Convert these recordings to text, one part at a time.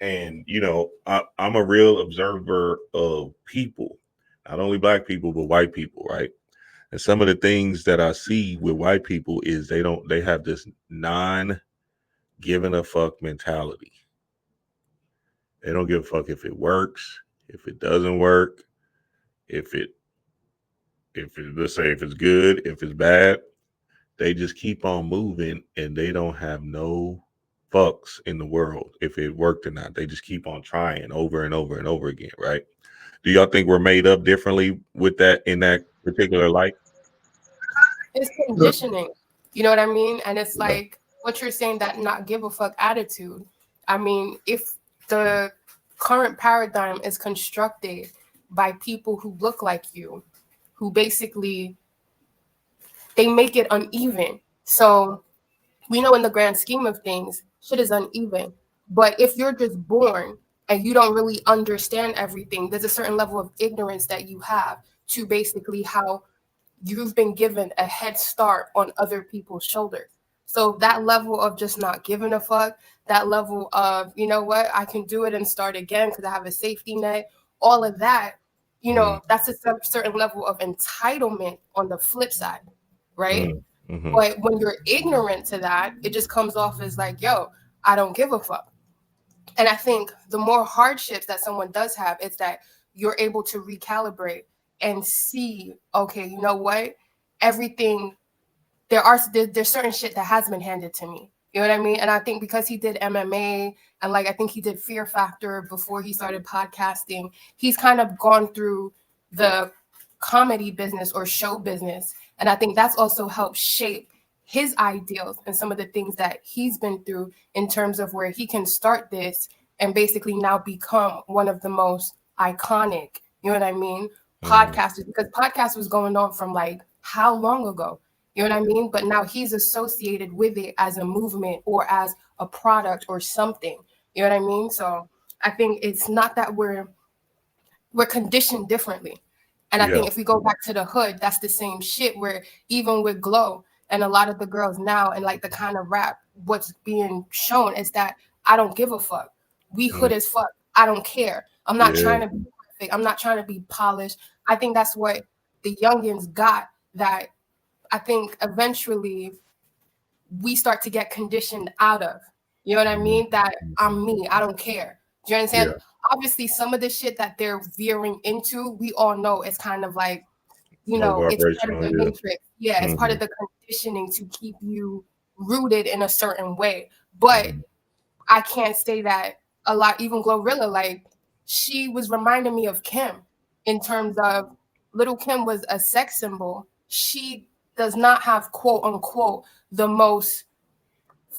And I'm a real observer of people, not only black people but white people, right? And some of the things that I see with white people is they have this non giving a fuck mentality. They don't give a fuck if it works, if it doesn't work, if it let's say if it's good, if it's bad. They just keep on moving and they don't have no fucks in the world if it worked or not. They just keep on trying over and over and over again, right? Do y'all think we're made up differently with that in that particular light? It's Look, conditioning. You know what I mean? And it's Yeah. like what you're saying, that not give a fuck attitude. I mean, if the current paradigm is constructed by people who look like you, who basically they make it uneven. So we know in the grand scheme of things, shit is uneven. But if you're just born and you don't really understand everything, there's a certain level of ignorance that you have to basically how you've been given a head start on other people's shoulders. So that level of just not giving a fuck, that level of, you know what, I can do it and start again because I have a safety net, all of that, Mm, that's a certain level of entitlement on the flip side, right? mm, mm-hmm. But when you're ignorant to that, it just comes off as like, yo, I don't give a fuck. And I think the more hardships that someone does have, it's that you're able to recalibrate and see, okay, you know what? Everything there's certain shit that has been handed to me. You know what I mean? And I think because he did MMA and like I think he did Fear Factor before he started podcasting, he's kind of gone through the comedy business or show business. And I think that's also helped shape his ideals and some of the things that he's been through in terms of where he can start this and basically now become one of the most iconic, you know what I mean, Mm-hmm. podcasters, because podcast was going on from like how long ago? You know what I mean? But now he's associated with it as a movement or as a product or something. You know what I mean? So I think it's not that we're conditioned differently. And I Yeah. think if we go back to the hood, that's the same shit where even with Glow and a lot of the girls now and like the kind of rap, what's being shown is that I don't give a fuck. We Mm, hood as fuck. I don't care. I'm not yeah. trying to be perfect. I'm not trying to be polished. I think that's what the youngins got, that I think eventually we start to get conditioned out of. You know what I Mhm, mean? That mhm. I'm me, I don't care. Do you Yeah. understand? Obviously, some of the shit that they're veering into, we all know it's kind of like, No it's part of vibrational. the Yeah. matrix. Yeah, it's part Mm-hmm. of the conditioning to keep you rooted in a certain way. But Mm-hmm. I can't say that a lot, even Glorilla, like, she was reminding me of Kim in terms of Little Kim was a sex symbol. She does not have quote unquote the most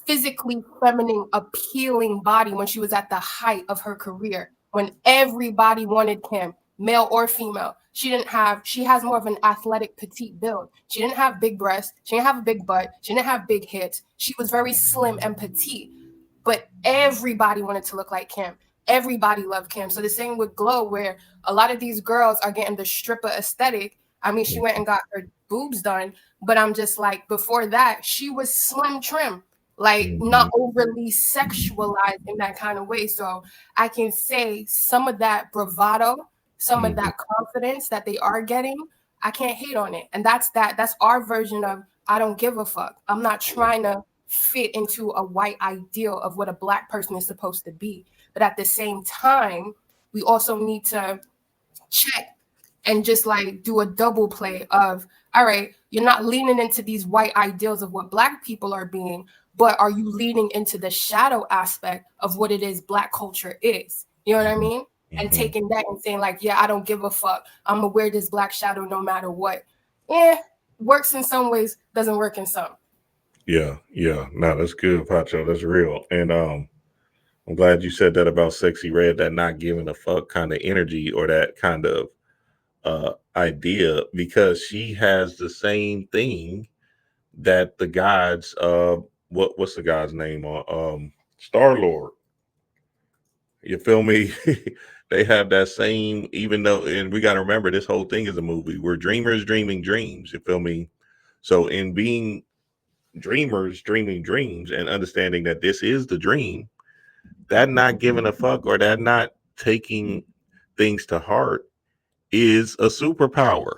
physically feminine, appealing body when she was at the height of her career, when everybody wanted Kim, male or female. She has more of an athletic, petite build. She didn't have big breasts. She didn't have a big butt. She didn't have big hips. She was very slim and petite, but everybody wanted to look like Kim. Everybody loved Kim. So the same with Glow, where a lot of these girls are getting the stripper aesthetic. I mean, she went and got her boobs done, but I'm just like, before that, she was slim trim, like Mm-hmm. not overly sexualized in that kind of way. So I can say some of that bravado, some of Mm-hmm. that confidence that they are getting, I can't hate on it. And that's our version of I don't give a fuck. I'm not trying to fit into a white ideal of what a black person is supposed to be. But at the same time, we also need to check and just like do a double play of, all right, you're not leaning into these white ideals of what black people are being, but are you leaning into the shadow aspect of what it is black culture is? You know what I Mm-hmm. mean? And Mm-hmm. taking that and saying like, yeah, I don't give a fuck. I'm gonna wear this black shadow no matter what. Yeah, works in some ways, doesn't work in some. Yeah. Yeah. No, that's good, Pacho. That's real. And I'm glad you said that about Sexy Red, that not giving a fuck kind of energy or that kind of idea, because she has the same thing that the gods what's the god's name on Star Lord. You feel me? They have that same, even though, and we got to remember this whole thing is a movie. We're dreamers dreaming dreams. You feel me? So, in being dreamers dreaming dreams and understanding that this is the dream, that not giving a fuck or that not taking things to heart is a superpower.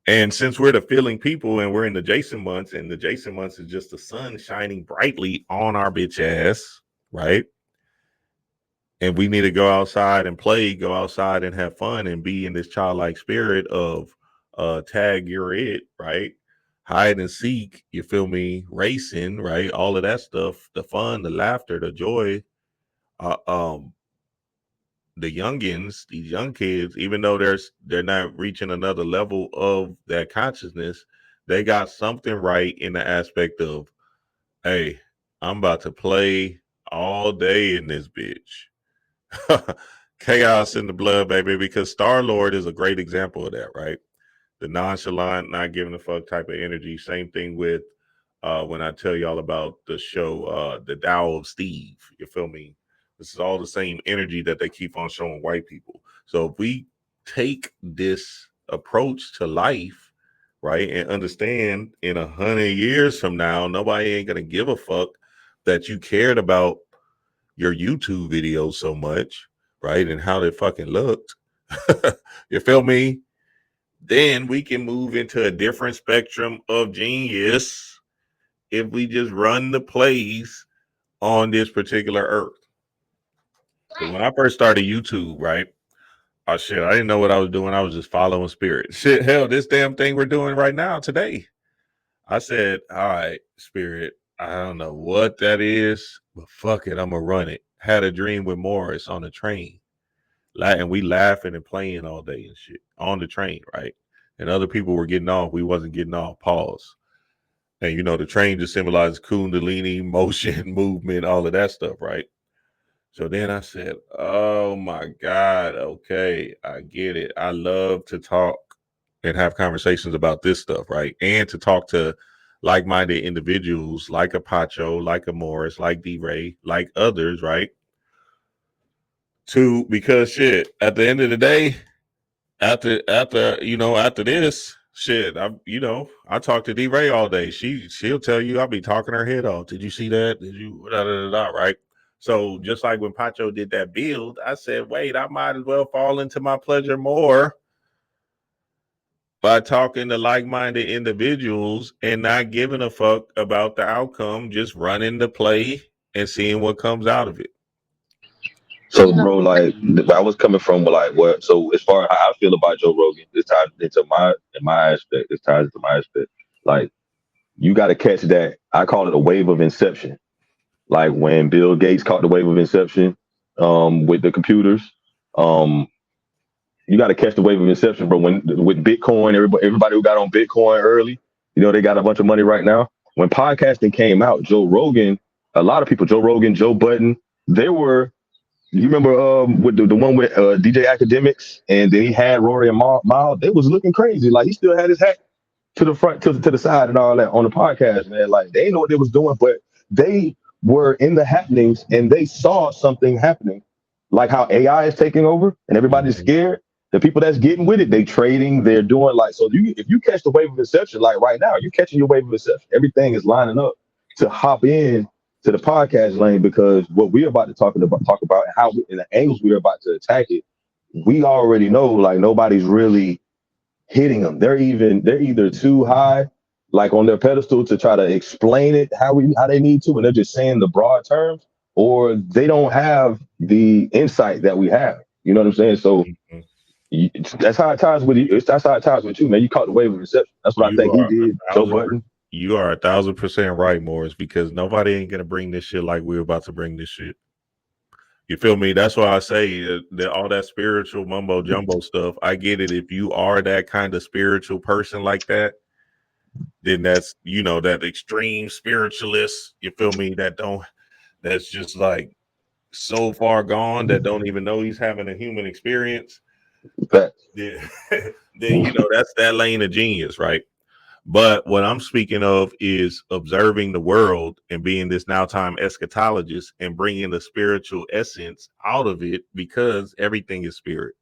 And since we're the feeling people and we're in the Jason months, and the Jason months is just the sun shining brightly on our bitch ass, right? And we need to go outside and play, go outside and have fun and be in this childlike spirit of tag you're it, right? Hide and seek, you feel me? Racing, right? All of that stuff, the fun, the laughter, the joy. Uh, um, the youngins, these young kids, even though they're not reaching another level of that consciousness, they got something right in the aspect of, hey, I'm about to play all day in this bitch. Chaos in the blood, baby, because Star Lord is a great example of that, right? The nonchalant, not giving a fuck type of energy. Same thing with when I tell y'all about the show, The Tao of Steve. You feel me? This is all the same energy that they keep on showing white people. So if we take this approach to life, right, and understand in 100 years from now, nobody ain't gonna give a fuck that you cared about your YouTube videos so much, right, and how they fucking looked. You feel me? Then we can move into a different spectrum of genius if we just run the plays on this particular earth. Because when I first started YouTube, right? Oh shit, I didn't know what I was doing. I was just following spirit. Shit, hell, this damn thing we're doing right now today. I said, all right, spirit, I don't know what that is, but fuck it, I'm gonna run it. Had a dream with Morris on the train. And we laughing and playing all day and shit on the train, right? And other people were getting off. We wasn't getting off. Pause. And you know, the train just symbolizes kundalini, motion, movement, all of that stuff, right? So then I said, oh my God, okay, I get it. I love to talk and have conversations about this stuff, right? And to talk to like-minded individuals like a Pacho, like a Morris, like D Ray, like others, right? Because shit, at the end of the day, after this shit, I talk to D Ray all day. She'll tell you I'll be talking her head off. Did you see that? Did you right? So just like when Pacho did that build, I said, wait, I might as well fall into my pleasure more by talking to like-minded individuals and not giving a fuck about the outcome, just running the play and seeing what comes out of it. So, bro, like I was coming from, like, what? So, as far as how I feel about Joe Rogan, it's tied into my aspect. It's tied into my aspect. Like, you got to catch that. I call it a wave of inception. Like when Bill Gates caught the wave of inception, with the computers. You got to catch the wave of inception, bro. When with Bitcoin, everybody who got on Bitcoin early, they got a bunch of money right now. When podcasting came out, Joe Rogan, a lot of people, Joe Rogan, Joe Budden, they were. You remember with the one with DJ Academics, and then he had Rory and Mal. They was looking crazy. Like he still had his hat to the front, to the side, and all that on the podcast, man. Like they didn't know what they was doing, but they were in the happenings, and they saw something happening, like how AI is taking over, and everybody's scared. The people that's getting with it, they trading, they're doing like so. If you catch the wave of inception, like right now, you're catching your wave of inception. Everything is lining up to hop in to the podcast lane because what we're about to talk about and how and the angles we're about to attack it, we already know like nobody's really hitting them. They're either too high, like on their pedestal to try to explain it how they need to, and they're just saying the broad terms, or they don't have the insight that we have. You know what I'm saying? So that's how it ties with you. That's how it ties with you, man. You caught the wave of reception. That's what I think he did. Joe Budden. You are 1,000% right, Morris, because nobody ain't gonna bring this shit like we're about to bring this shit. You feel me? That's why I say that all that spiritual mumbo jumbo stuff. I get it. If you are that kind of spiritual person like that, then that's that extreme spiritualist. You feel me? That's just like so far gone that don't even know he's having a human experience. Then that's that lane of genius, right? But what I'm speaking of is observing the world and being this now time eschatologist and bringing the spiritual essence out of it because everything is spirit.